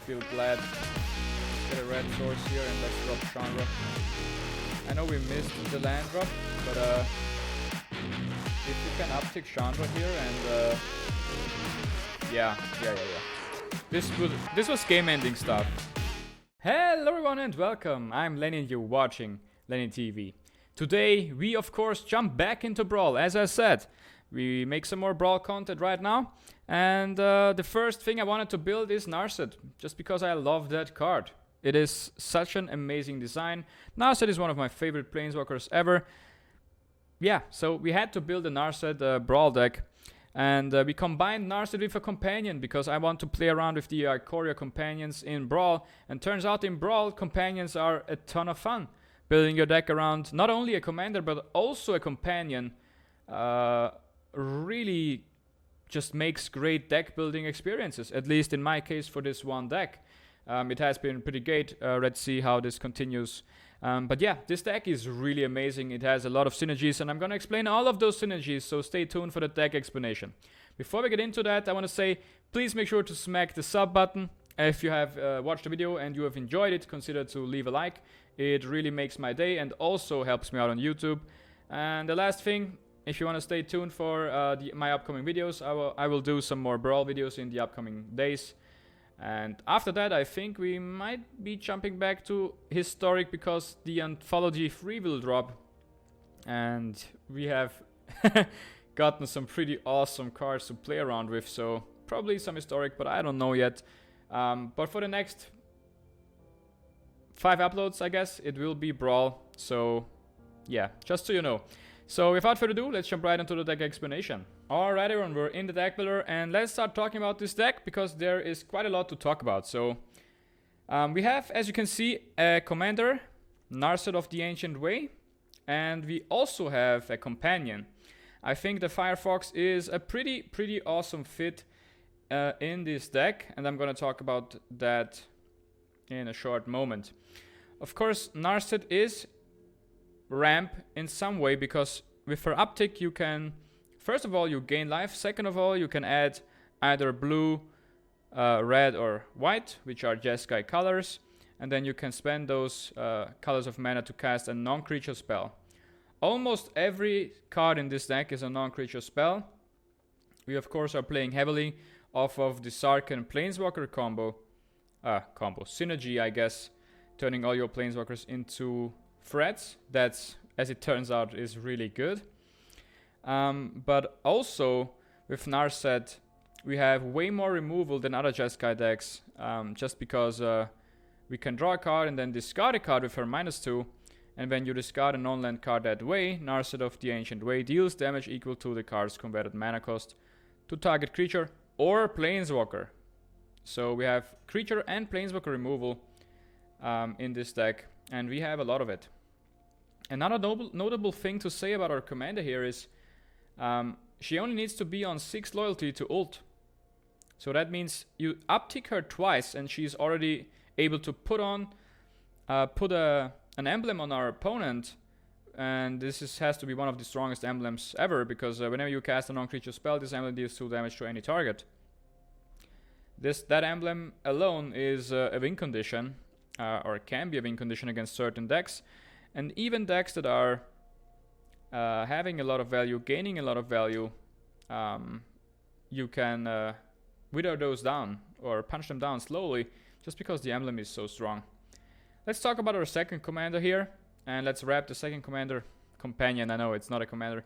feel glad. Let's get a red source here and let's drop Chandra. I know we missed the land drop, but if you can uptick Chandra here and yeah. This was game-ending stuff. Hello everyone and welcome. I'm Lenny and you're watching Lenny TV. Today we of course jump back into Brawl. As I said, we make some more Brawl content right now. And the first thing I wanted to build is Narset, just because I love that card. It is such an amazing design. Narset is one of my favorite planeswalkers ever. Yeah, so we had to build a Narset Brawl deck. And we combined Narset with a companion because I want to play around with the Ikoria companions in Brawl. And turns out in Brawl, companions are a ton of fun. Building your deck around not only a commander but also a companion really just makes great deck building experiences. At least in my case for this one deck. It has been pretty great. Let's see how this continues. But yeah, this deck is really amazing. It has a lot of synergies and I'm going to explain all of those synergies, so stay tuned for the deck explanation. Before we get into that, I want to say, please make sure to smack the sub button. If you have watched the video and you have enjoyed it, consider to leave a like. It really makes my day and also helps me out on YouTube. And the last thing, if you want to stay tuned for my upcoming videos, I will do some more Brawl videos in the upcoming days. And after that, I think we might be jumping back to Historic because the Anthology 3 will drop. And we have gotten some pretty awesome cards to play around with. So probably some Historic, but I don't know yet. But for the next 5 uploads, I guess, it will be Brawl. So yeah, just so you know. So without further ado, let's jump right into the deck explanation. Alright everyone, we're in the deck builder and let's start talking about this deck because there is quite a lot to talk about. So we have, as you can see, a commander, Narset of the Ancient Way, and we also have a companion. I think the Firefox is a pretty awesome fit in this deck, and I'm gonna talk about that in a short moment. Of course, Narset is ramp in some way because with her uptick you can, first of all, you gain life. Second of all, you can add either blue, red or white, which are Jeskai colors, and then you can spend those colors of mana to cast a non-creature spell. Almost every card in this deck is a non-creature spell. We of course are playing heavily off of the Sarkhan Planeswalker combo synergy, I guess, turning all your Planeswalkers into threats. That's, as it turns out, is really good. But also with Narset we have way more removal than other Jeskai decks, just because we can draw a card and then discard a card with her -2, and when you discard a non-land card that way, Narset of the Ancient Way deals damage equal to the card's converted mana cost to target creature or Planeswalker. So we have creature and Planeswalker removal in this deck, and we have a lot of it. Another notable thing to say about our commander here is she only needs to be on 6 loyalty to ult. So that means you uptick her twice and she's already able to put an emblem on our opponent. And this has to be one of the strongest emblems ever, because whenever you cast a non-creature spell, this emblem deals 2 damage to any target. That emblem alone is a win condition, or can be a win condition against certain decks. And even decks that are having a lot of value, gaining a lot of value, you can wither those down or punch them down slowly just because the emblem is so strong. Let's talk about our second commander here, and let's wrap the second commander companion. I know it's not a commander,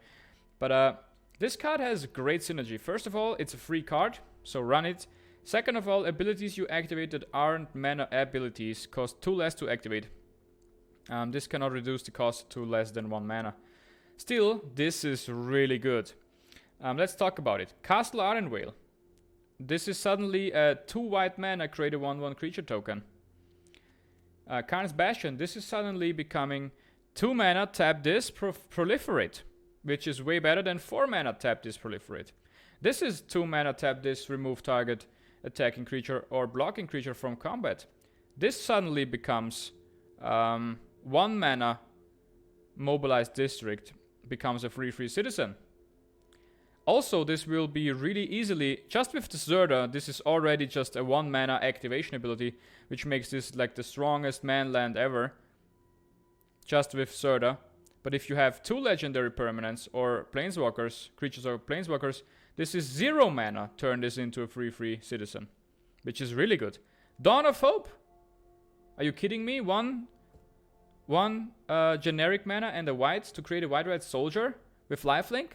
but this card has great synergy. First of all, it's a free card, so run it. Second of all, abilities you activate that aren't mana abilities cost 2 less to activate. This cannot reduce the cost to less than 1 mana. Still, this is really good. Let's talk about it. Castle Ironvale. This is suddenly a 2 white mana create a 1/1 creature token. Karn's Bastion. This is suddenly becoming 2 mana tap this proliferate, which is way better than 4 mana tap this proliferate. This is 2 mana tap this remove target attacking creature or blocking creature from combat. This suddenly becomes 1 mana mobilized district, becomes a free citizen. Also, this will be really easily, just with the Zirda, this is already just a 1 mana activation ability, which makes this like the strongest man land ever. Just with Zirda. But if you have 2 legendary permanents or planeswalkers, creatures or planeswalkers, this is 0 mana, turn this into a free citizen. Which is really good. Dawn of Hope? Are you kidding me? One generic mana and a white to create a white-red soldier with lifelink?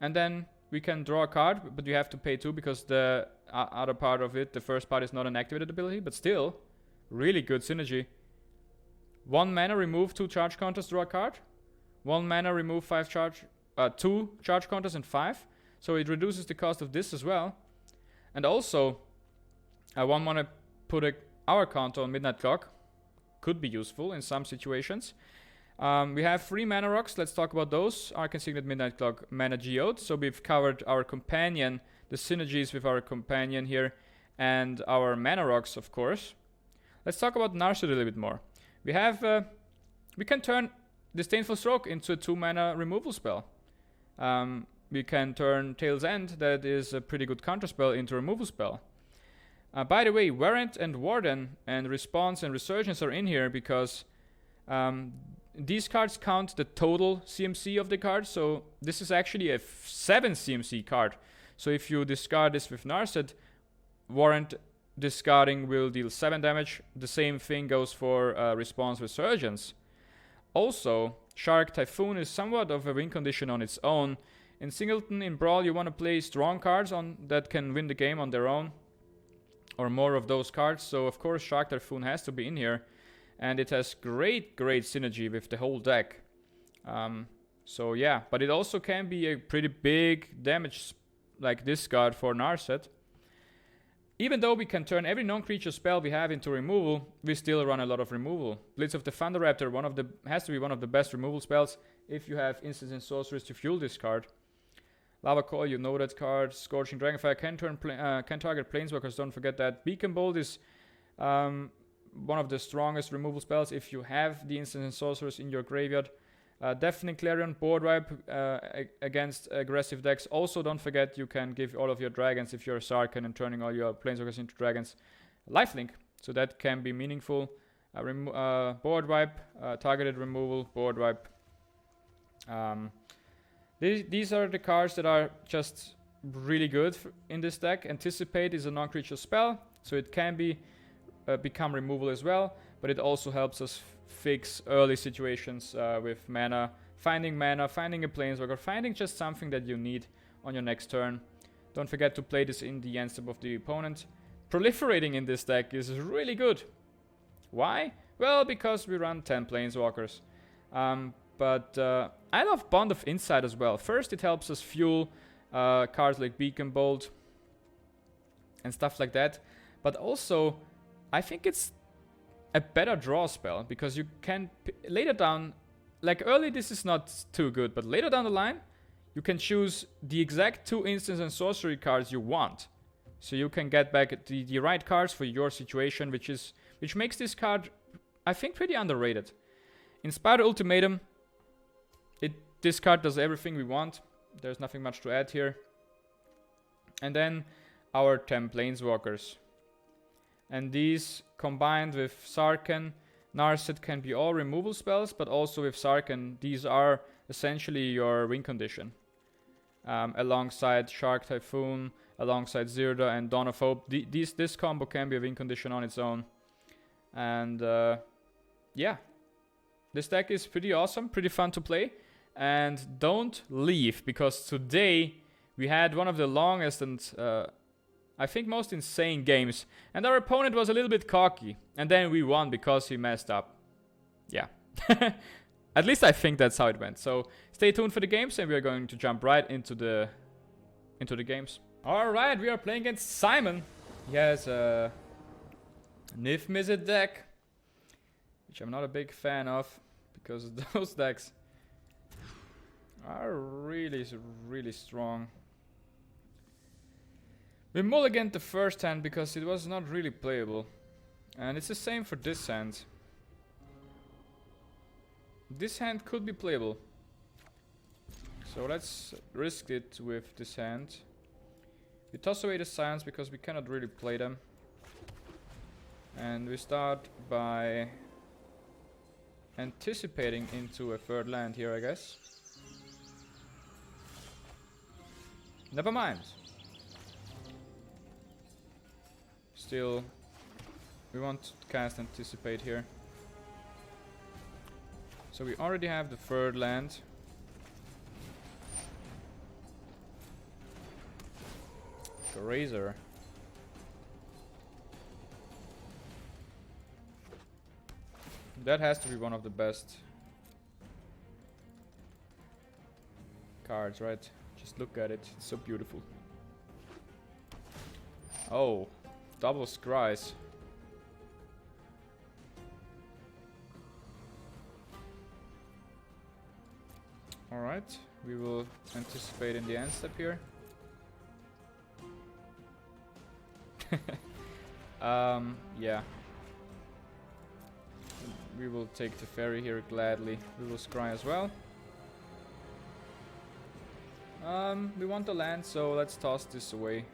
And then we can draw a card, but you have to pay 2 because the other part of it, the first part, is not an activated ability. But still, really good synergy. 1 mana, remove 2 charge counters, draw a card. 1 mana, remove 2 charge counters and 5. So it reduces the cost of this as well. And also, I want to put our counter on Midnight Clock. Could be useful in some situations. We have 3 mana rocks. Let's talk about those. Arcane Signet, Midnight Clock, Mana Geode. So we've covered our companion, the synergies with our companion here, and our mana rocks, of course. Let's talk about Narset a little bit more. We have, we can turn Disdainful Stroke into a 2 mana removal spell. We can turn Tail's End, that is a pretty good counterspell, into a removal spell. By the way, Warrant and Warden and Response and Resurgence are in here because these cards count the total CMC of the card. So this is actually a 7 CMC card. So if you discard this with Narset, Warrant discarding will deal 7 damage. The same thing goes for Response Resurgence. Also, Shark Typhoon is somewhat of a win condition on its own. In Singleton, in Brawl, you want to play strong cards on that can win the game on their own. Or more of those cards. So of course Shark Typhoon has to be in here. And it has great synergy with the whole deck. So yeah, but it also can be a pretty big damage like this card for Narset. Even though we can turn every non-creature spell we have into removal, we still run a lot of removal. Blitz of the Thunder Raptor has to be one of the best removal spells if you have instants and sorceries to fuel this card. Lava Coil, you know that card. Scorching Dragonfire can target planeswalkers, don't forget that. Beacon Bolt is one of the strongest removal spells if you have the instants and sorcerers in your graveyard. Deafening Clarion, board wipe against aggressive decks. Also, don't forget you can give all of your dragons, if you're a Sarkhan and turning all your planeswalkers into dragons, lifelink. So that can be meaningful. Board wipe, targeted removal, board wipe. These are the cards that are just really good in this deck. Anticipate is a non-creature spell, so it can be become removal as well, but it also helps us fix early situations with mana, finding a planeswalker, finding just something that you need on your next turn. Don't forget to play this in the end step of the opponent. Proliferating in this deck is really good. Why? Well, because we run 10 planeswalkers. But I love Bond of Insight as well. First, it helps us fuel cards like Beacon Bolt and stuff like that. But also, I think it's a better draw spell because you can later down, like early this is not too good, but later down the line, you can choose the exact 2 instants and sorcery cards you want. So you can get back the right cards for your situation, which makes this card, I think, pretty underrated. Inspired Ultimatum. This card does everything we want. There's nothing much to add here. And then our 10 planeswalkers. And these combined with Sarkhan, Narset can be all removal spells, but also with Sarkhan, these are essentially your win condition. Alongside Shark Typhoon, alongside Zirda and Dawn of Hope. This combo can be a win condition on its own. And yeah, this deck is pretty awesome, pretty fun to play. And don't leave, because today we had one of the longest and I think most insane games. And our opponent was a little bit cocky. And then we won because he messed up. Yeah. At least I think that's how it went. So stay tuned for the games and we are going to jump right into the games. Alright, we are playing against Simon. He has a Niv-Fires deck, which I'm not a big fan of, because those decks are really strong. We mulliganed the first hand because it was not really playable. And it's the same for this hand. This hand could be playable. So let's risk it with this hand. We toss away the Scions because we cannot really play them. And we start by anticipating into a third land here, I guess. Never mind. Still, we want to cast Anticipate here. So we already have the third land. The Razor. That has to be one of the best cards, right? Just look at it, it's so beautiful. Oh, double scries. Alright, we will anticipate in the end step here. Yeah. We will take the ferry here gladly. We will scry as well. We want the land, so let's toss this away.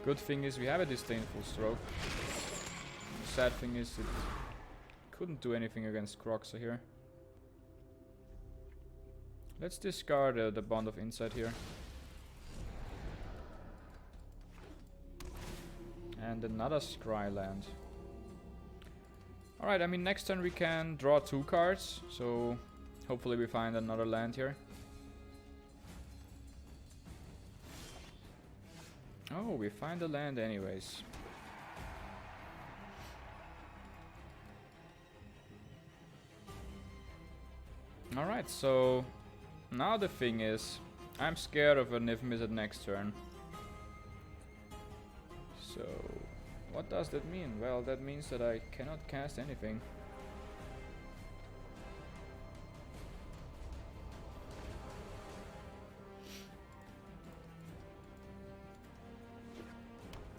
Good thing is we have a Disdainful Stroke. The sad thing is it couldn't do anything against Croxa here. Let's discard the Bond of Insight here. And another Scry land. Alright, I mean next turn we can draw 2 cards, so hopefully we find another land here. Oh, we find the land anyways. Alright, so now the thing is, I'm scared of a Niv-Mizzet next turn. So, what does that mean? Well, that means that I cannot cast anything.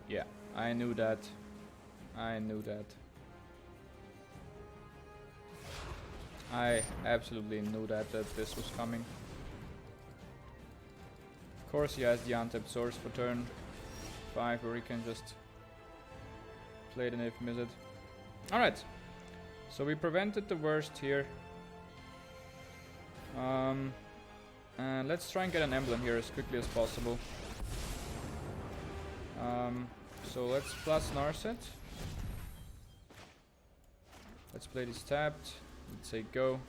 Yeah, I knew that. I knew that. I absolutely knew that this was coming. Of course he has the untapped source for turn 5 where he can just play the Niv-Mizzet. Alright, so we prevented the worst here. And let's try and get an emblem here as quickly as possible. So let's plus Narset. Let's play this tapped. Let's say go.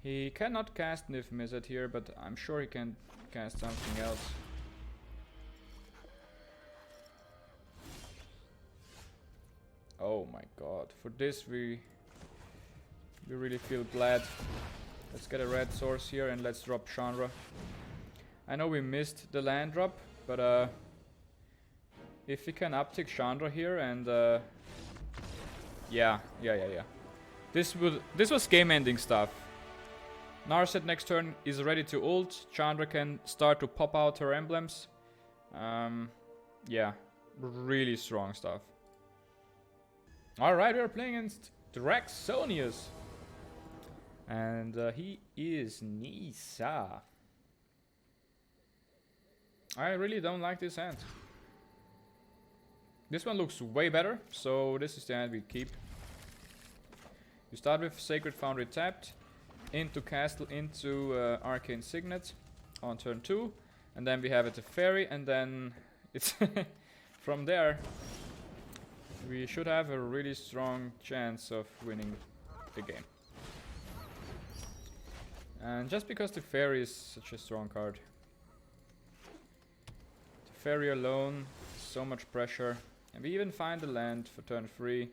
He cannot cast Niv-Mizzet here, but I'm sure he can cast something else. Oh my god, for this we really feel glad. Let's get a red source here and let's drop Chandra. I know we missed the land drop, but if we can uptick Chandra here and yeah. This was game-ending stuff. Narset next turn is ready to ult. Chandra can start to pop out her emblems. Yeah, really strong stuff. Alright, we are playing against Draxonius. And he is Nisa. I really don't like this hand. This one looks way better, so this is the hand we keep. You start with Sacred Foundry tapped, into Castle, into Arcane Signet on turn 2, and then we have it a Fairy, and then it's from there we should have a really strong chance of winning the game. And just because the Fairy is such a strong card. The Fairy alone, so much pressure. And we even find the land for turn 3,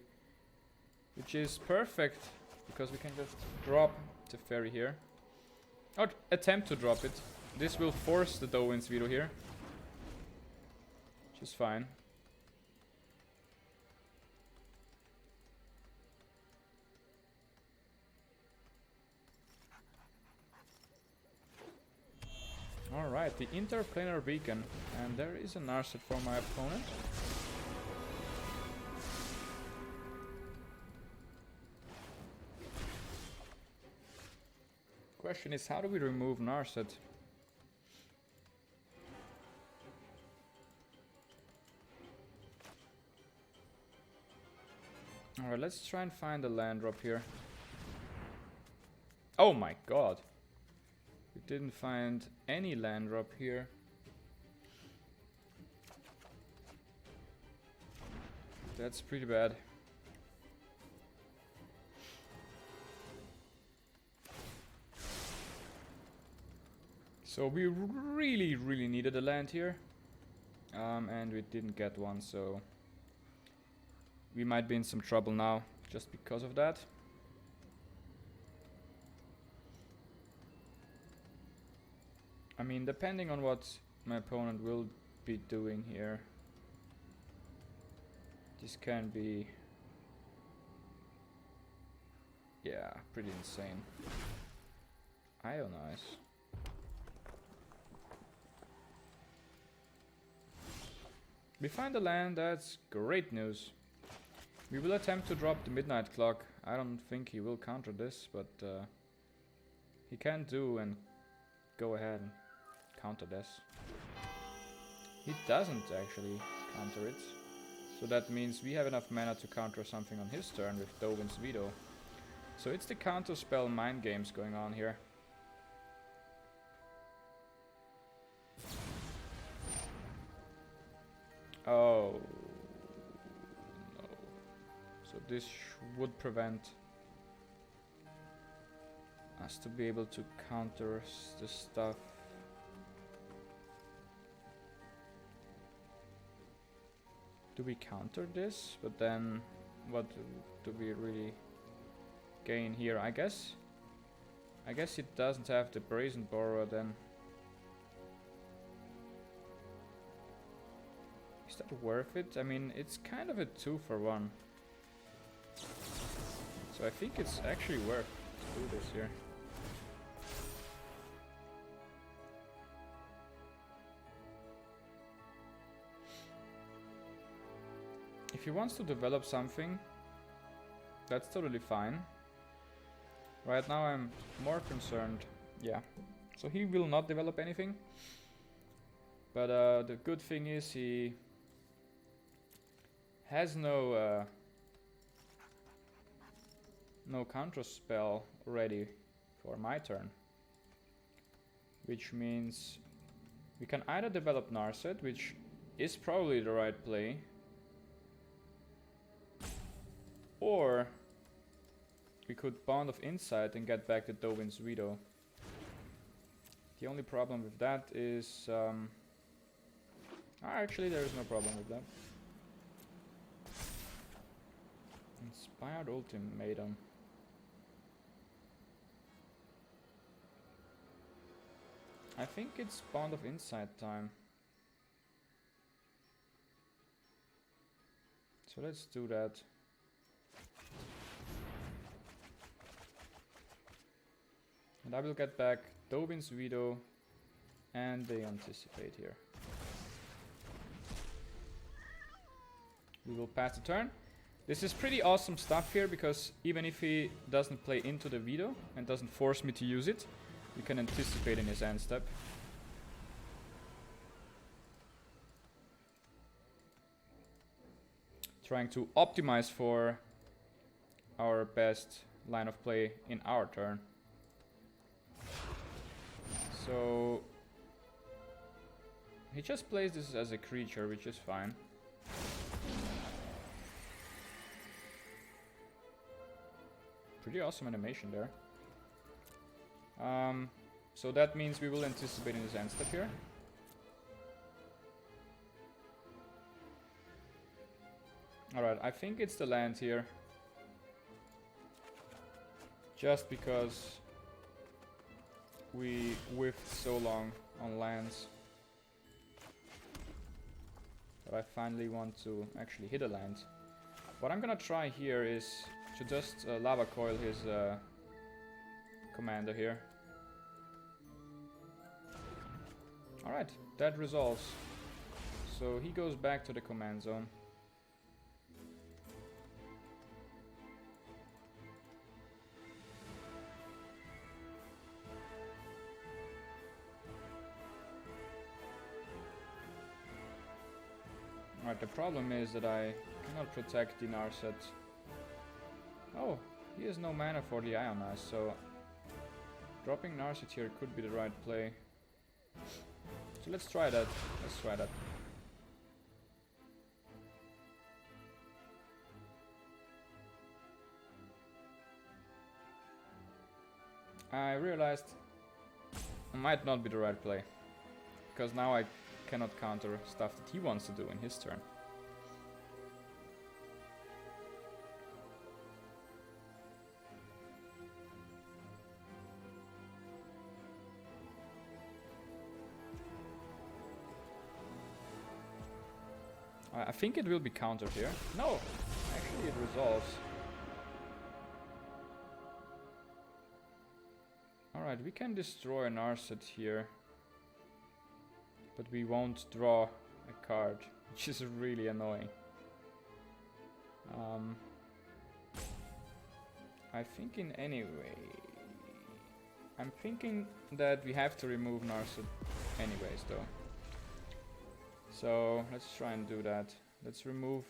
which is perfect because we can just drop the Fairy here. Or attempt to drop it. This will force the Dovin's Veto here, which is fine. Alright, the Interplanar Beacon, and there is a Narset for my opponent. question is, how do we remove Narset? Alright, let's try and find a land drop here. Oh my god! We didn't find any land drop here. That's pretty bad. So we really needed a land here. And we didn't get one, so we might be in some trouble now just because of that. I mean, depending on what my opponent will be doing here, this can be, yeah, pretty insane. Ionize. We find a land, that's great news. We will attempt to drop the midnight clock. I don't think he will counter this, but he can do and go ahead and counter this. He doesn't actually counter it. So that means we have enough mana to counter something on his turn with Dovin's Veto. So it's the counter spell mind games going on here. Oh no. So this would prevent us to be able to counter this stuff. Do we counter this? But then what do we really gain here? I guess it doesn't have the Brazen Borrower then. Is that worth it? I mean, it's kind of a 2-for-1. So I think it's actually worth to do this here. If he wants to develop something, that's totally fine. Right now I'm more concerned. Yeah. So he will not develop anything. But the good thing is he has no counter spell ready for my turn, which means we can either develop Narset, which is probably the right play, or we could Bond of Insight and get back the Dovin's Veto. The only problem with that is actually there is no problem with that. Inspired Ultimatum. I think it's Bond of Insight time. So let's do that. And I will get back Dovin's Veto and they anticipate here. We will pass the turn. This is pretty awesome stuff here, because even if he doesn't play into the Veto and doesn't force me to use it, we can anticipate in his end step. Trying to optimize for our best line of play in our turn. So he just plays this as a creature, which is fine. Pretty awesome animation there. So that means we will anticipate in his end step here. Alright, I think it's the land here. Just because we whiffed so long on lands. But I finally want to actually hit a land. What I'm gonna try here is to just lava coil his commander here. Alright, that resolves. So he goes back to the command zone. Right, the problem is that I cannot protect the Narset. Oh, he has no mana for the Ionize, so dropping Narset here could be the right play. So let's try that. Let's try that. I realized it might not be the right play, because now I cannot counter stuff that he wants to do in his turn. I think it will be countered here. No! Actually it resolves. Alright, we can destroy an Narset here. But we won't draw a card, which is really annoying. I'm thinking anyway. I'm thinking that we have to remove Narset anyways though. So let's try and do that. Let's remove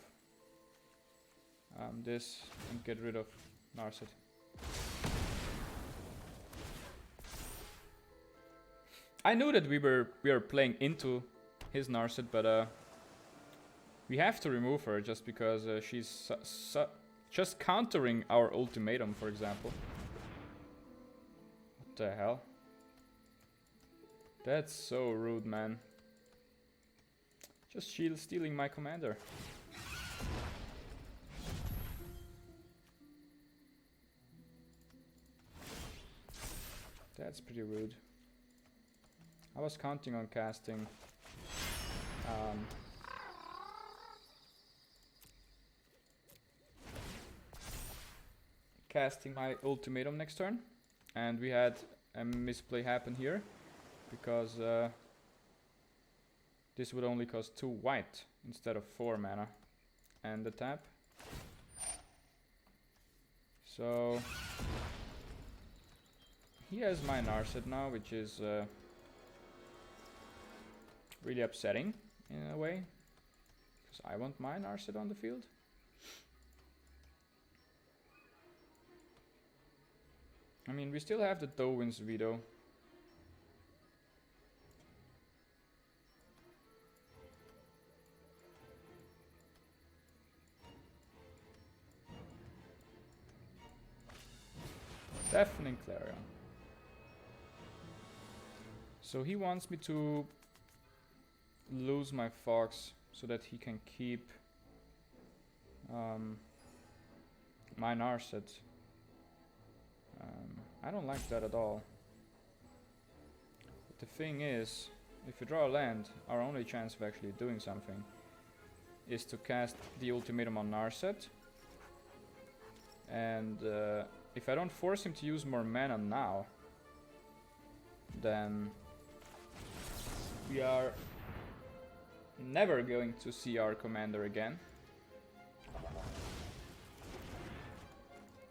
this and get rid of Narset. I knew that we were playing into his Narset, but we have to remove her just because she's just countering our ultimatum, for example. What the hell? That's so rude, man. Just shield stealing my commander. That's pretty rude. I was counting on casting my ultimatum next turn, and we had a misplay happen here because this would only cost 2 white instead of 4 mana and the tap. So he has my Narset now, which is really upsetting in a way, because I want my Narset on the field. I mean, we still have the Dovin's veto. Deafening Clarion. So he wants me to lose my Fox so that he can keep my Narset. I don't like that at all. But the thing is, if we draw a land, our only chance of actually doing something is to cast the ultimatum on Narset. And if I don't force him to use more mana now, then we are never going to see our commander again.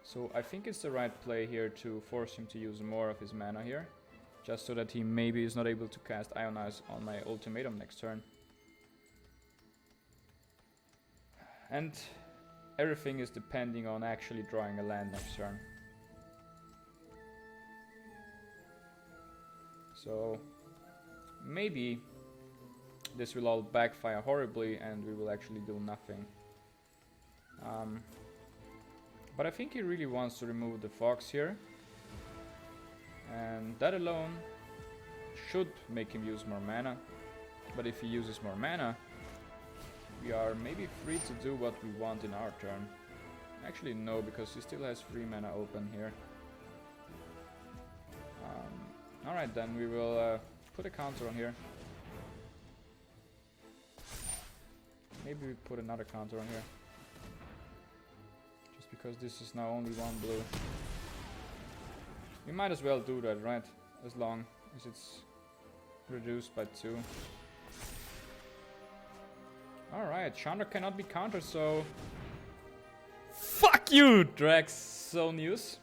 So I think it's the right play here to force him to use more of his mana here, just so that he maybe is not able to cast Ionize on my ultimatum next turn. And everything is depending on actually drawing a land next turn. So maybe this will all backfire horribly and we will actually do nothing. But I think he really wants to remove the Fox here. And that alone should make him use more mana. But if he uses more mana, we are maybe free to do what we want in our turn. Actually no, because he still has 3 mana open here. Alright, then we will put a counter on here. Maybe we put another counter on here. Just because this is now only 1 blue. We might as well do that, right? As long as it's reduced by 2. Alright, Chandra cannot be countered, so... Fuck you, Drax! So news.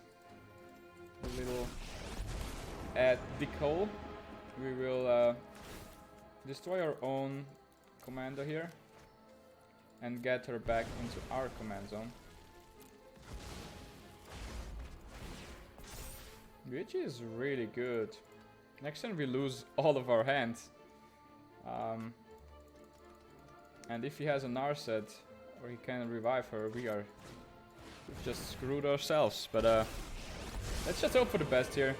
A little... At Decol. We will destroy our own commander here. and get her back into our command zone. Which is really good. Next turn we lose all of our hands. And if he has a Narset, or he can revive her, we've just screwed ourselves. But let's just hope for the best here.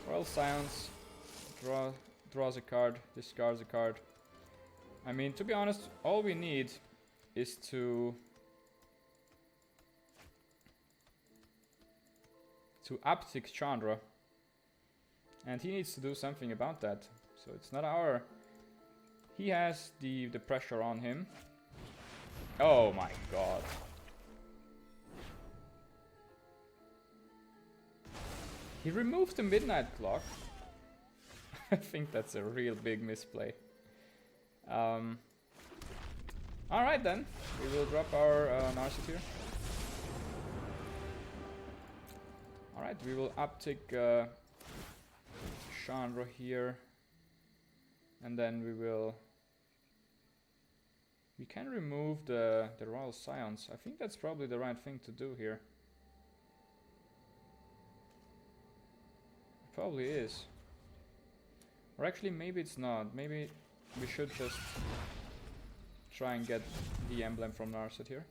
Royal Silence, draws a card, discards a card. I mean, to be honest, all we need is to uptick Chandra. And he needs to do something about that. So it's not our... He has the pressure on him. Oh my god. He removed the midnight clock. I think that's a real big misplay. Alright then, we will drop our Narset here. Alright, we will uptick Chandra here. And then we can remove the Royal Scions. I think that's probably the right thing to do here. It probably is. Or actually, maybe it's not. Maybe we should just try and get the emblem from Narset here.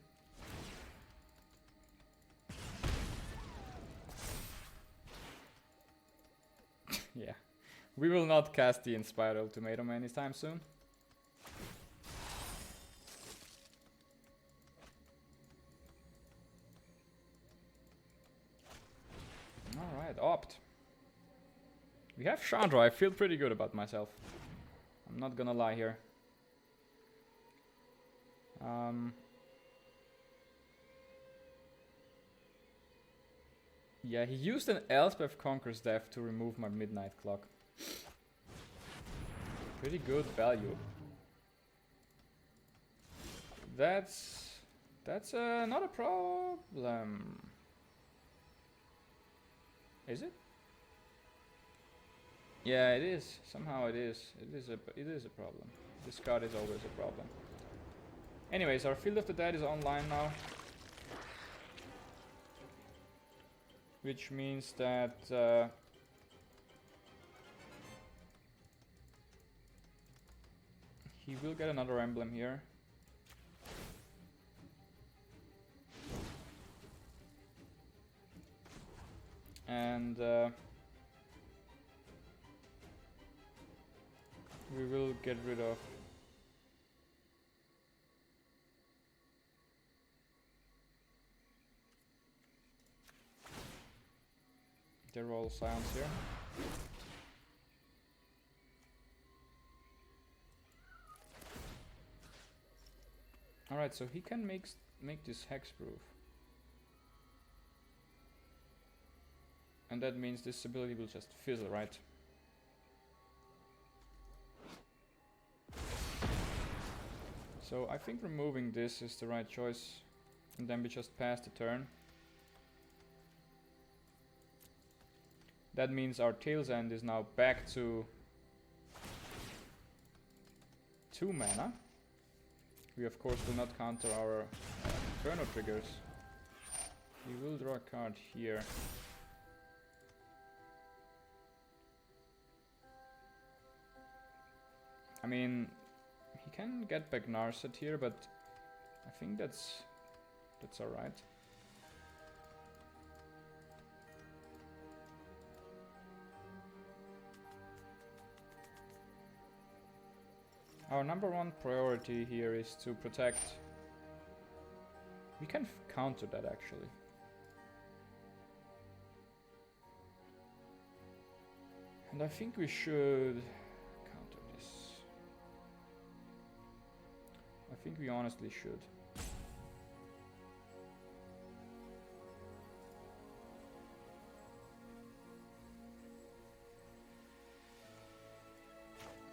Yeah. We will not cast the Inspired Ultimatum anytime soon. Alright, opt. We have Chandra. I feel pretty good about myself. I'm not gonna lie here. Yeah, he used an Elspeth Conquers Death to remove my Midnight Clock. Pretty good value. That's not a problem. Is it? Yeah, it is. Somehow it is. It is a problem. This card is always a problem. Anyways, our Field of the Dead is online now. Which means that he will get another emblem here. And we will get rid of the Royal Silence here. Alright, so he can make this hexproof. And that means this ability will just fizzle, right? So I think removing this is the right choice. And then we just pass the turn. That means our Tail's End is now back to 2 mana. We of course will not counter our Inferno triggers. We will draw a card here. I mean, he can get back Narset here, but I think that's alright. Our number one priority here is to protect. We can counter that actually. And I think we should counter this. I think we honestly should.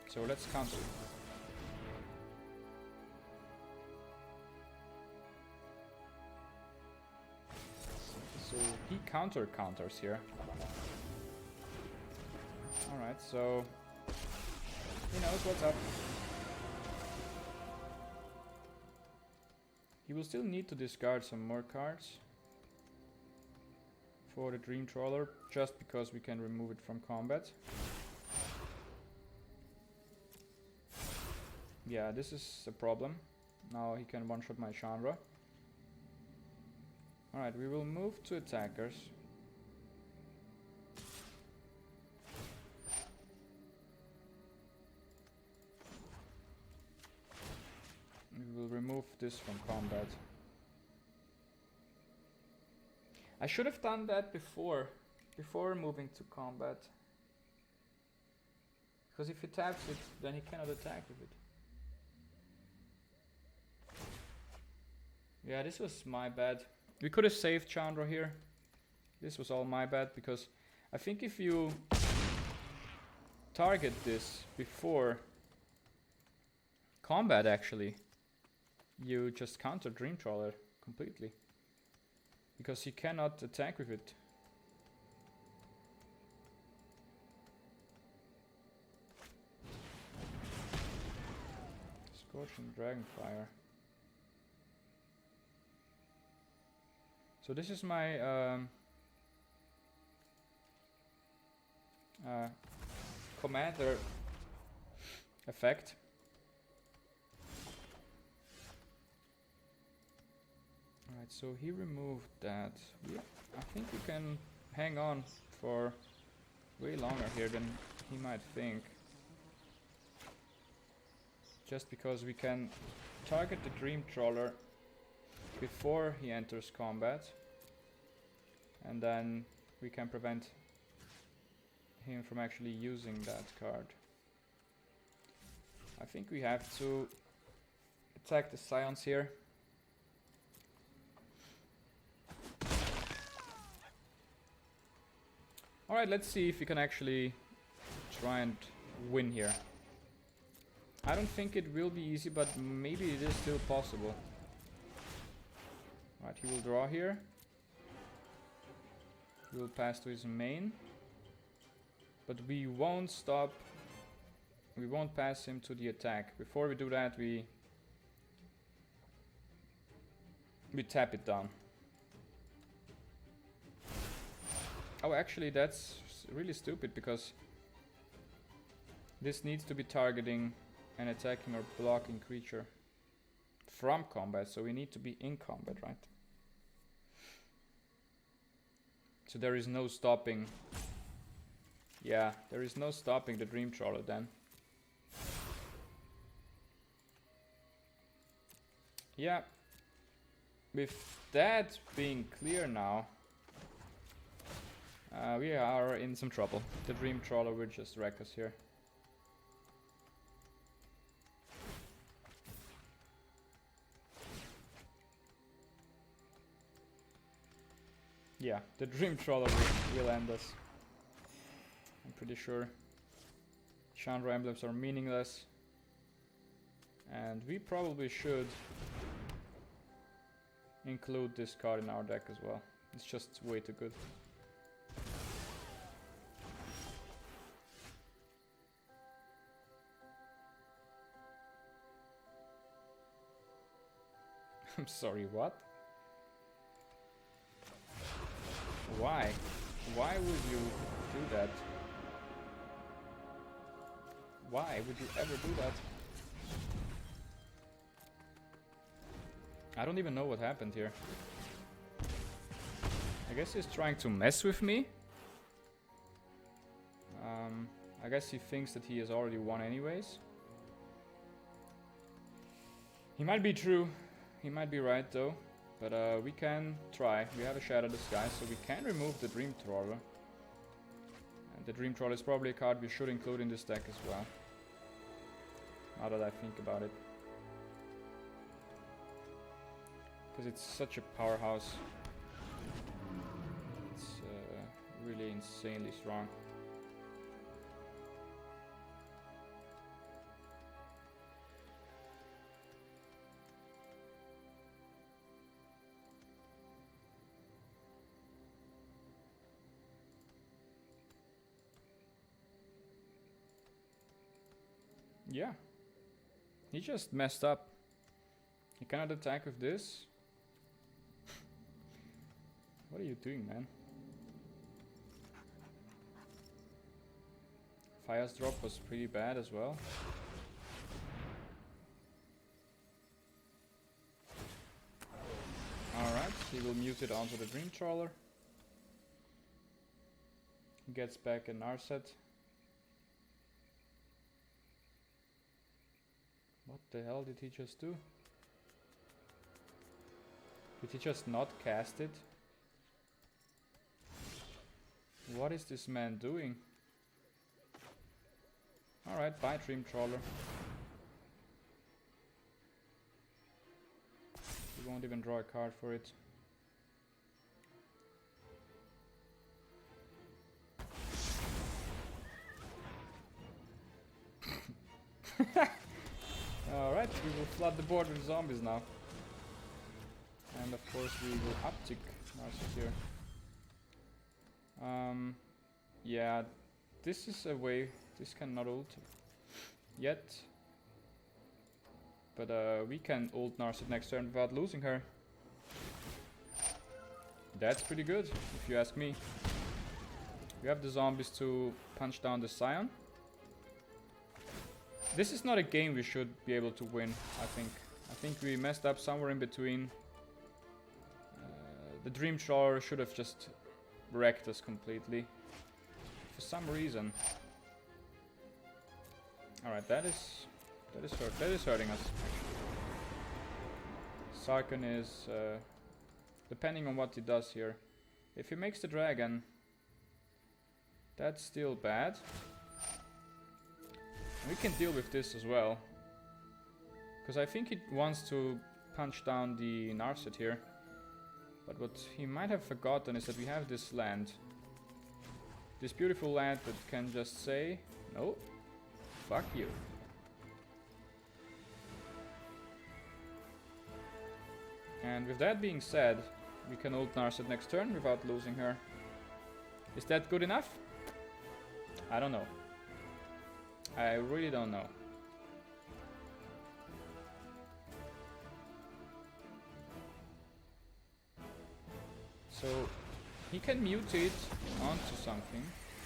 So let's counter it. So he counters here. Alright, so he knows what's up. He will still need to discard some more cards for the Dream Trawler, just because we can remove it from combat. Yeah, this is a problem. Now he can one-shot my Chandra. Alright, we will move to attackers. We will remove this from combat. I should have done that before moving to combat. Because if he taps it, then he cannot attack with it. Yeah, this was my bad. We could have saved Chandra here. This was all my bad, because I think if you target this before combat, actually, you just counter Dream Trawler completely. Because he cannot attack with it. Scorching Dragonfire. So this is my commander effect. Alright, so he removed that. I think we can hang on for way longer here than he might think. Just because we can target the Dream Trawler before he enters combat, and then we can prevent him from actually using that card. I think we have to attack the Scions here. Alright, let's see if we can actually try and win here. I don't think it will be easy, but maybe it is still possible. Alright, he will draw here. He will pass to his main. But we won't stop. We won't pass him to the attack. Before we do that, we tap it down. Oh, actually, that's really stupid, because this needs to be targeting an attacking or blocking creature from combat, so we need to be in combat, right? So there is no stopping. Yeah, there is no stopping the Dream Trawler then. Yeah, with that being clear now, we are in some trouble. The Dream Trawler will just wreck us here. Yeah, the Dream Trawler will end us. I'm pretty sure. Chandra emblems are meaningless. And we probably should include this card in our deck as well. It's just way too good. I'm sorry, what? Why? Why would you do that? Why would you ever do that? I don't even know what happened here. I guess he's trying to mess with me. I guess he thinks that he has already won anyways. He might be true. He might be right though. But we can try. We have a Shadow Disguise, so we can remove the Dream Trawler. And the Dream Trawler is probably a card we should include in this deck as well. Now that I think about it. Because it's such a powerhouse. It's really insanely strong. Yeah. He just messed up. You cannot attack with this. What are you doing, man? Fire's drop was pretty bad as well. Alright, he will mute it onto the Dream Trawler. Gets back a Narset. What the hell did he just do? Did he just not cast it? What is this man doing? Alright, bye Dream Trawler. We won't even draw a card for it. Alright, we will flood the board with zombies now. And of course we will uptick Narset here. Yeah, this is a way, this cannot ult yet. But we can ult Narset next turn without losing her. That's pretty good, if you ask me. We have the zombies to punch down the Scion. This is not a game we should be able to win, I think. I think we messed up somewhere in between. The Dream Trawler should have just wrecked us completely. For some reason. Alright, that is hurting us. Sarkhan is depending on what he does here. If he makes the dragon, that's still bad. We can deal with this as well. Because I think he wants to punch down the Narset here. But what he might have forgotten is that we have this land. This beautiful land that can just say, no, fuck you. And with that being said, we can ult Narset next turn without losing her. Is that good enough? I don't know. I really don't know. So he can mute it onto something,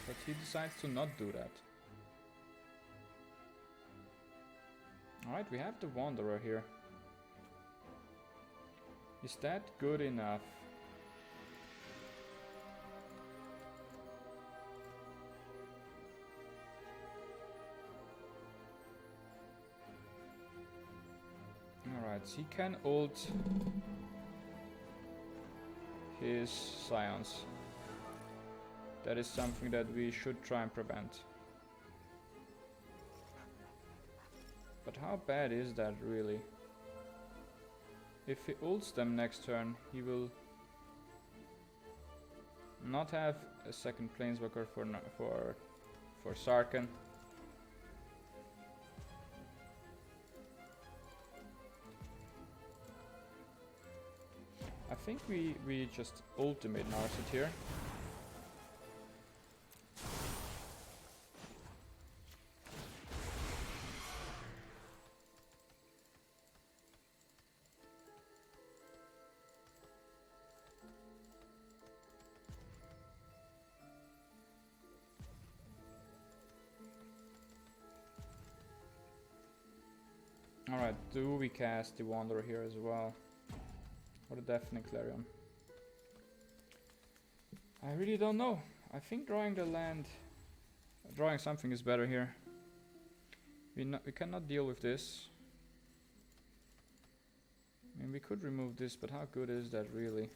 but he decides to not do that. Alright, we have the Wanderer here. Is that good enough? Alright, he can ult his Scions. That is something that we should try and prevent. But how bad is that really? If he ults them next turn, he will not have a second Planeswalker for Sarkhan. I think we just ultimate Narset here. Alright, do we cast the Wanderer here as well? Or the Deafening Clarion? I really don't know. I think drawing the land, drawing something is better here. We cannot deal with this. I mean, we could remove this, but how good is that really?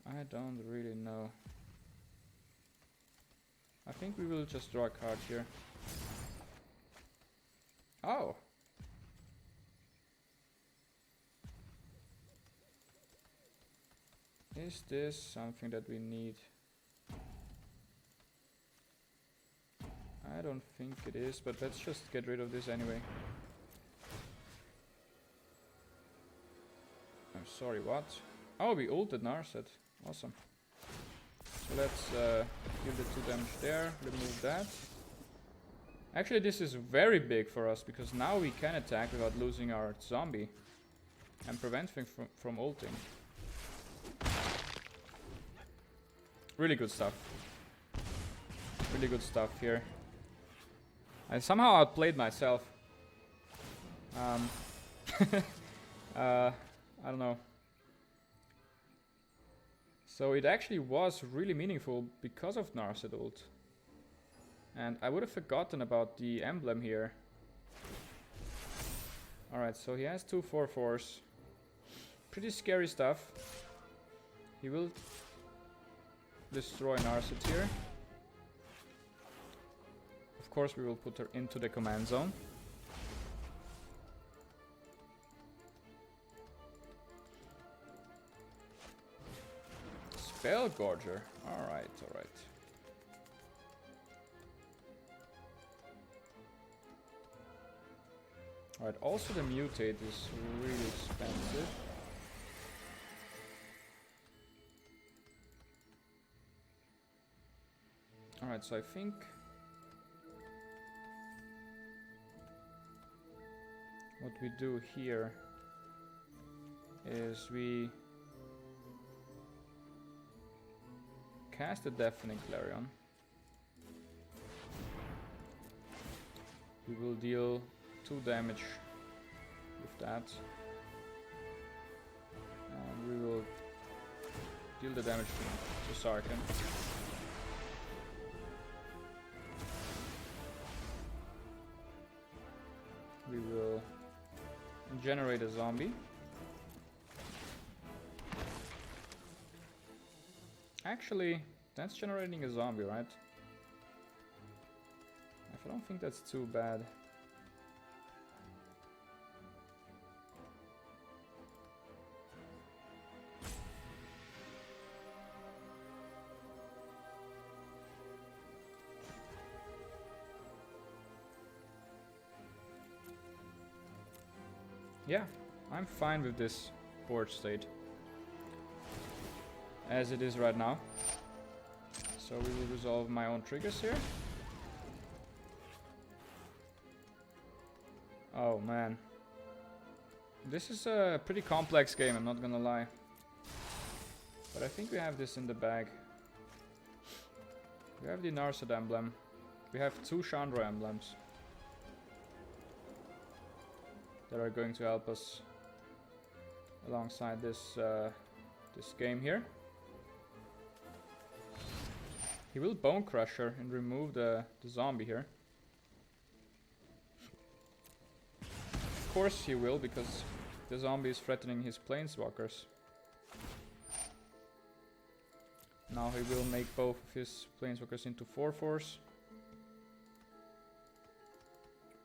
I don't really know. I think we will just draw a card here. Oh! Is this something that we need? I don't think it is, but let's just get rid of this anyway. I'm sorry, what? Oh, we ulted Narset. Awesome. So let's give the 2 damage there, remove that. Actually, this is very big for us, because now we can attack without losing our zombie. And prevent him from ulting. Really good stuff. Really good stuff here. I somehow outplayed myself. I don't know. So it actually was really meaningful because of Narset ult. And I would have forgotten about the emblem here. Alright, so he has 2 4/4s. Pretty scary stuff. He will destroy Narset here. Of course we will put her into the command zone. Spell Gorger. Alright, alright. Alright, also the mutate is really expensive. Alright, so I think what we do here is we cast the Deafening Clarion. We will deal 2 damage with that. And we will deal the damage to Sarkhan. We will generate a zombie. Actually, that's generating a zombie, right? I don't think that's too bad. Yeah, I'm fine with this board state as it is right now. So we will resolve my own triggers here. Oh man. This is a pretty complex game, I'm not gonna lie. But I think we have this in the bag. We have the Narset emblem. We have 2 Chandra emblems that are going to help us alongside this this game here. He will Bone Crusher and remove the zombie here. Of course he will, because the zombie is threatening his planeswalkers. Now he will make both of his planeswalkers into 4/4s,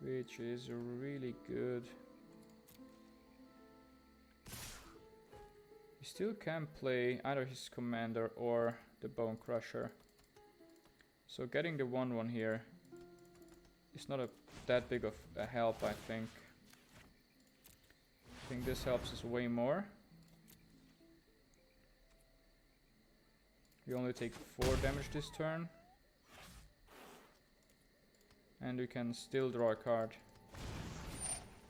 which is really good. He still can play either his commander or the Bone Crusher. So getting the 1/1 here is not that big of a help, I think. I think this helps us way more. We only take 4 damage this turn. And we can still draw a card.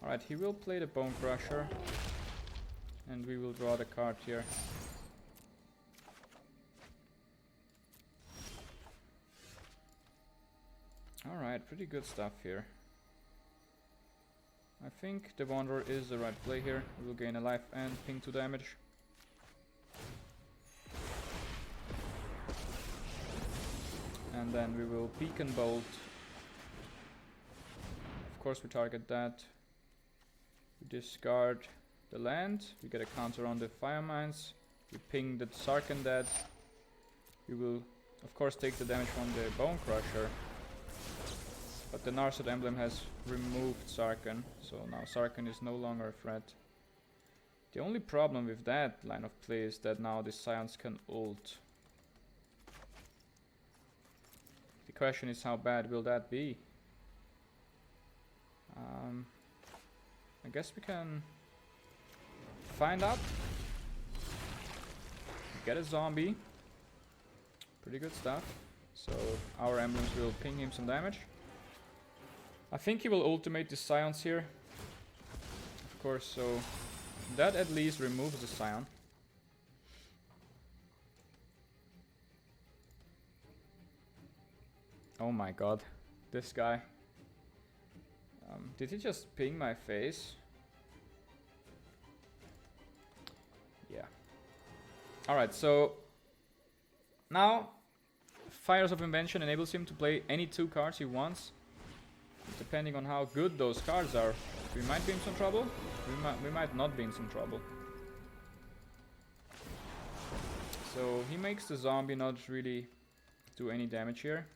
Alright, he will play the Bone Crusher. And we will draw the card here. Alright, pretty good stuff here. I think the Wanderer is the right play here. We will gain a life and ping 2 damage. And then we will Peek and Bolt. Of course we target that. We discard the land. We get a counter on the Fire Mines. We ping the Sarkhan dead. We will of course take the damage from the Bone Crusher. But the Narset emblem has removed Sarkhan, so now Sarkhan is no longer a threat. The only problem with that line of play is that now the Scions can ult. The question is, how bad will that be? I guess we can find out. Get a zombie. Pretty good stuff. So our emblems will ping him some damage. I think he will ultimate the Scions here. Of course, so that at least removes the Scion. Oh my god, this guy. Did he just ping my face? Yeah. Alright, so now Fires of Invention enables him to play any 2 cards he wants. Depending on how good those cards are, we might be in some trouble. We might not be in some trouble. So he makes the zombie not really do any damage here.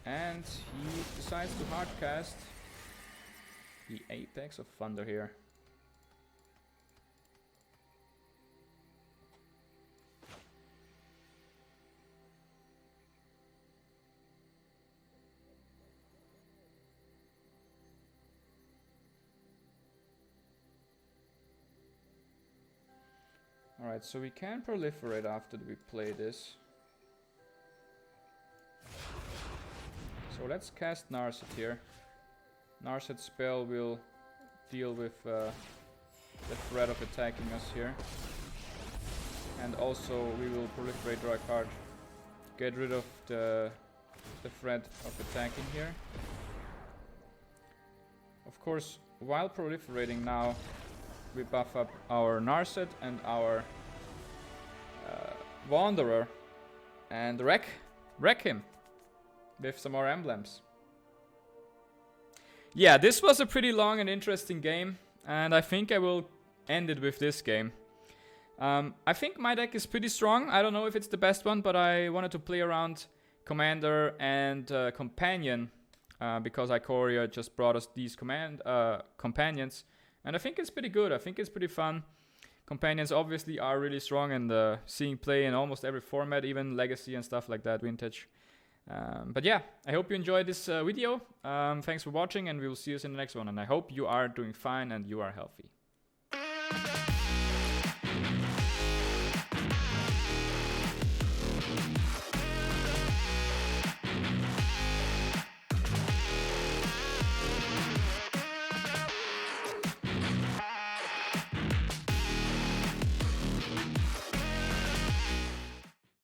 And he decides to hardcast the Apex of Thunder here. Alright, so we can proliferate after we play this. So let's cast Narset here. Narset spell will deal with the threat of attacking us here. And also we will proliferate, draw a card. Get rid of the threat of attacking here. Of course, while proliferating now, we buff up our Narset and our Wanderer and wreck him with some more emblems. Yeah, this was a pretty long and interesting game, and I think I will end it with this game. I think my deck is pretty strong. I don't know if it's the best one, but I wanted to play around Commander and Companion because Ikoria just brought us these companions. And I think it's pretty good. I think it's pretty fun. Companions obviously are really strong and seeing play in almost every format, even Legacy and stuff like that, Vintage. But yeah, I hope you enjoyed this video. Thanks for watching, and we will see us in the next one. And I hope you are doing fine and you are healthy.